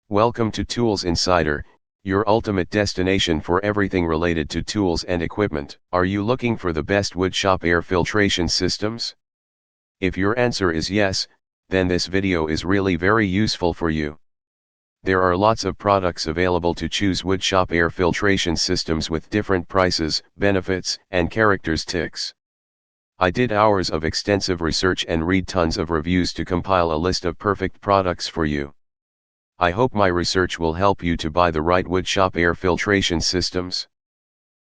Welcome to Tools Insider, your ultimate destination for everything related to tools and equipment. Are you looking for the best woodshop air filtration systems? If your answer is yes, then this video is really very useful for you. There are lots of products available to choose woodshop air filtration systems with different prices, benefits, and characteristics. I did hours of extensive research and read tons of reviews to compile a list of perfect products for you. I hope my research will help you to buy the right woodshop air filtration systems.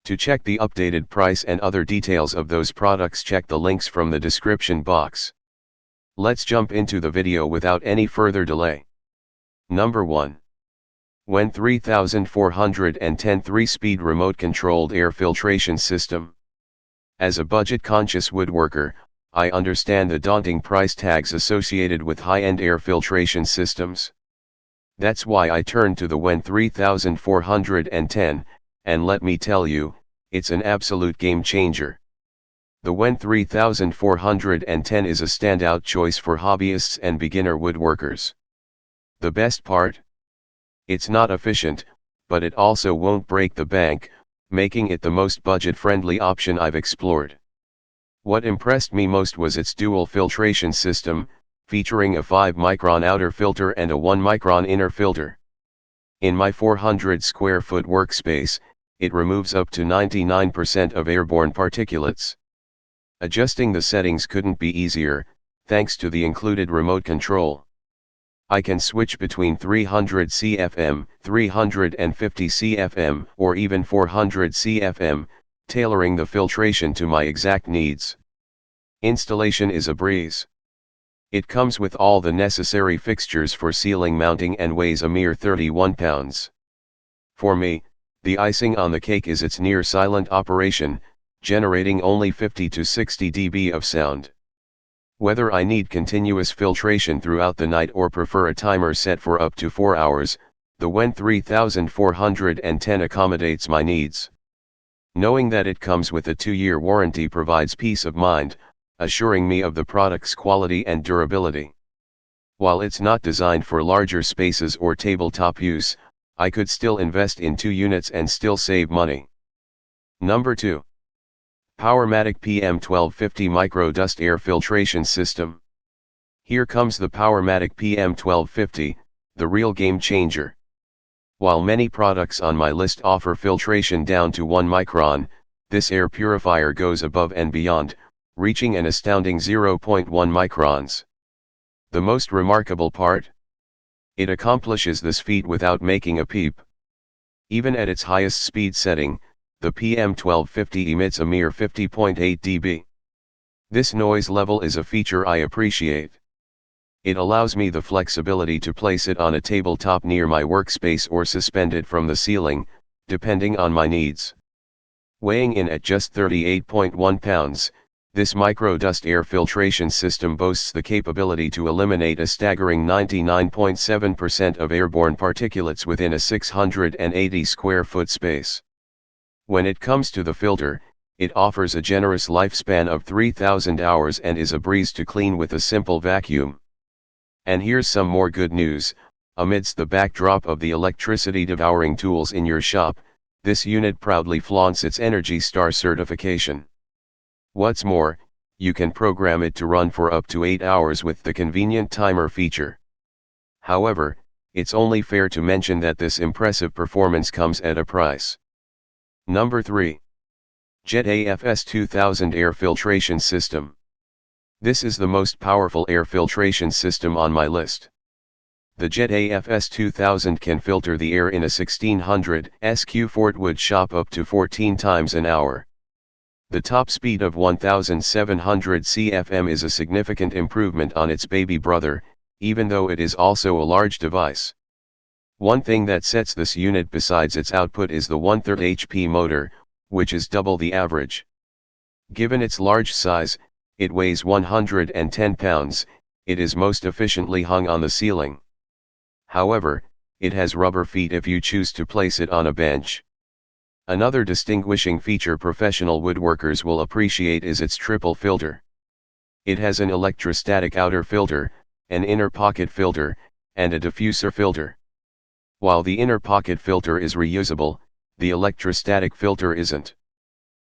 To check the updated price and other details of those products, check the links from the description box. Let's jump into the video without any further delay. Number 1. WEN 3410 3-speed remote-controlled air filtration system. As a budget-conscious woodworker, I understand the daunting price tags associated with high-end air filtration systems. That's why I turned to the WEN 3410, and let me tell you, it's an absolute game changer. The WEN 3410 is a standout choice for hobbyists and beginner woodworkers. The best part? It's not efficient, but it also won't break the bank, making it the most budget-friendly option I've explored. What impressed me most was its dual filtration system, featuring a 5-micron outer filter and a 1-micron inner filter. In my 400 square foot workspace, it removes up to 99% of airborne particulates. Adjusting the settings couldn't be easier, thanks to the included remote control. I can switch between 300 CFM, 350 CFM, or even 400 CFM, tailoring the filtration to my exact needs. Installation is a breeze. It comes with all the necessary fixtures for ceiling mounting and weighs a mere 31 pounds. For me, the icing on the cake is its near-silent operation, generating only 50 to 60 dB of sound. Whether I need continuous filtration throughout the night or prefer a timer set for up to 4 hours, the WEN 3410 accommodates my needs. Knowing that it comes with a 2-year warranty provides peace of mind, assuring me of the product's quality and durability. While it's not designed for larger spaces or tabletop use, I could still invest in 2 units and still save money. Number 2. Powermatic PM1250 Micro Dust Air Filtration System. Here comes the Powermatic PM1250, the real game changer. While many products on my list offer filtration down to 1 micron, this air purifier goes above and beyond, reaching an astounding 0.1 microns. The most remarkable part? It accomplishes this feat without making a peep. Even at its highest speed setting, the PM1250 emits a mere 50.8 dB. This noise level is a feature I appreciate. It allows me the flexibility to place it on a tabletop near my workspace or suspend it from the ceiling, depending on my needs. Weighing in at just 38.1 pounds, this micro dust air filtration system boasts the capability to eliminate a staggering 99.7% of airborne particulates within a 680 square foot space. When it comes to the filter, it offers a generous lifespan of 3,000 hours and is a breeze to clean with a simple vacuum. And here's some more good news: amidst the backdrop of the electricity-devouring tools in your shop, this unit proudly flaunts its ENERGY STAR certification. What's more, you can program it to run for up to 8 hours with the convenient timer feature. However, it's only fair to mention that this impressive performance comes at a price. Number 3. Jet AFS 2000 Air Filtration System. This is the most powerful air filtration system on my list. The Jet AFS 2000 can filter the air in a 1600 SQ Fort Woodshop up to 14 times an hour. The top speed of 1700 CFM is a significant improvement on its baby brother, even though it is also a large device. One thing that sets this unit besides its output is the 1/3 HP motor, which is double the average. Given its large size, it weighs 110 pounds, it is most efficiently hung on the ceiling. However, it has rubber feet if you choose to place it on a bench. Another distinguishing feature professional woodworkers will appreciate is its triple filter. It has an electrostatic outer filter, an inner pocket filter, and a diffuser filter. While the inner pocket filter is reusable, the electrostatic filter isn't.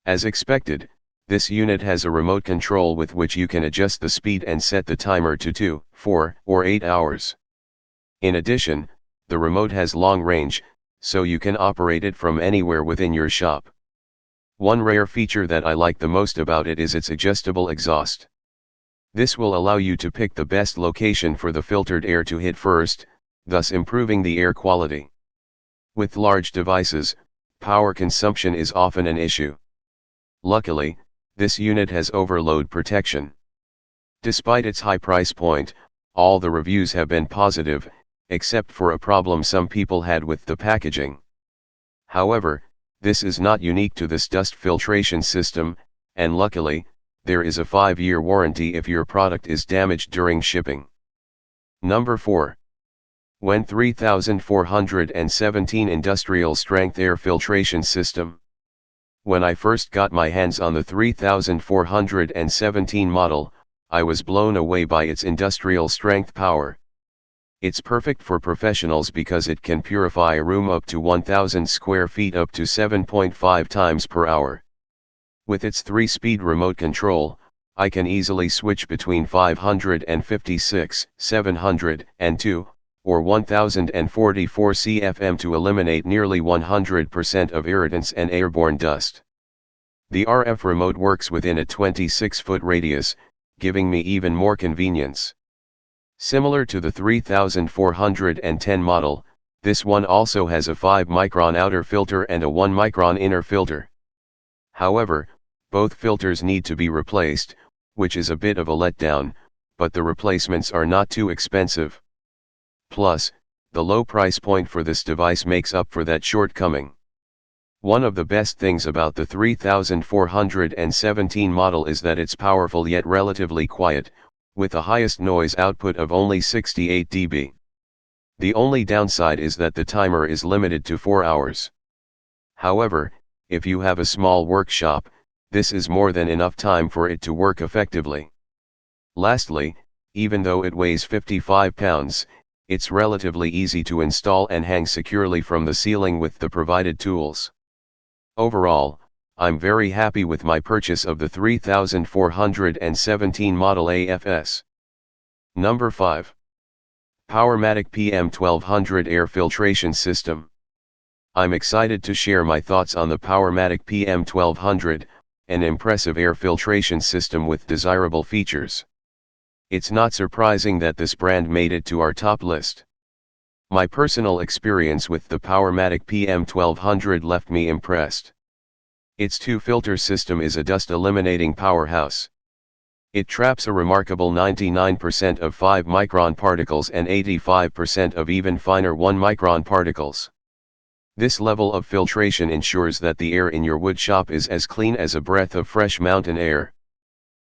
As expected, this unit has a remote control with which you can adjust the speed and set the timer to 2, 4, or 8 hours. In addition, the remote has long range, so you can operate it from anywhere within your shop. One rare feature that I like the most about it is its adjustable exhaust. This will allow you to pick the best location for the filtered air to hit first, thus improving the air quality. With large devices, power consumption is often an issue. Luckily, this unit has overload protection. Despite its high price point, all the reviews have been positive, except for a problem some people had with the packaging. However, this is not unique to this dust filtration system, and luckily, there is a 5-year warranty if your product is damaged during shipping. Number 4. WEN 3417 Industrial Strength Air Filtration System. When I first got my hands on the 3417 model, I was blown away by its industrial strength power. It's perfect for professionals because it can purify a room up to 1000 square feet up to 7.5 times per hour. With its 3-speed remote control, I can easily switch between 556, 702, or 1044 CFM to eliminate nearly 100% of irritants and airborne dust. The RF remote works within a 26-foot radius, giving me even more convenience. Similar to the 3410 model, this one also has a 5-micron outer filter and a 1-micron inner filter. However, both filters need to be replaced, which is a bit of a letdown, but the replacements are not too expensive. Plus, the low price point for this device makes up for that shortcoming. One of the best things about the 3417 model is that it's powerful yet relatively quiet, with the highest noise output of only 68 dB. The only downside is that the timer is limited to 4 hours. However, if you have a small workshop, this is more than enough time for it to work effectively. Lastly, even though it weighs 55 pounds, it's relatively easy to install and hang securely from the ceiling with the provided tools. Overall, I'm very happy with my purchase of the 3417 model AFS. Number 5. Powermatic PM1200 Air Filtration System. I'm excited to share my thoughts on the Powermatic PM1200, an impressive air filtration system with desirable features. It's not surprising that this brand made it to our top list. My personal experience with the Powermatic PM1200 left me impressed. Its 2-filter system is a dust-eliminating powerhouse. It traps a remarkable 99% of 5-micron particles and 85% of even finer 1-micron particles. This level of filtration ensures that the air in your woodshop is as clean as a breath of fresh mountain air.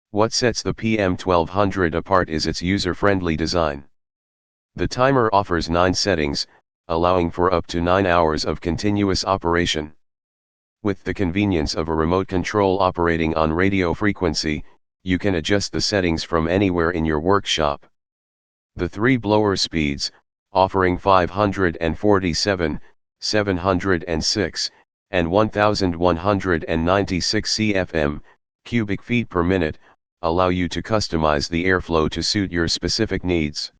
What sets the PM1200 apart is its user-friendly design. The timer offers 9 settings, allowing for up to 9 hours of continuous operation. With the convenience of a remote control operating on radio frequency, you can adjust the settings from anywhere in your workshop. The 3 blower speeds, offering 547, 706, and 1196 CFM, cubic feet per minute, allow you to customize the airflow to suit your specific needs.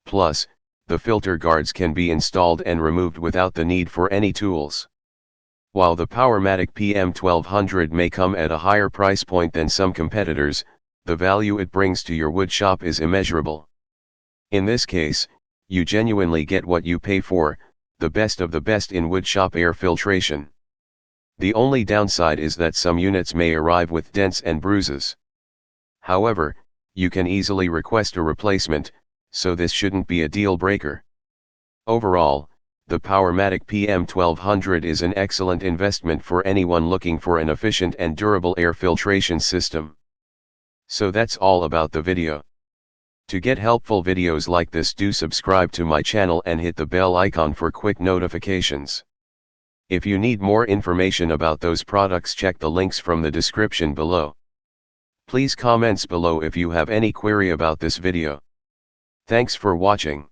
Plus, the filter guards can be installed and removed without the need for any tools. While the Powermatic PM1200 may come at a higher price point than some competitors, the value it brings to your woodshop is immeasurable. In this case, you genuinely get what you pay for, the best of the best in woodshop air filtration. The only downside is that some units may arrive with dents and bruises. However, you can easily request a replacement, so this shouldn't be a deal breaker. Overall, the Powermatic PM1200 is an excellent investment for anyone looking for an efficient and durable air filtration system. So that's all about the video. To get helpful videos like this, do subscribe to my channel and hit the bell icon for quick notifications. If you need more information about those products, check the links from the description below. Please comments below if you have any query about this video. Thanks for watching.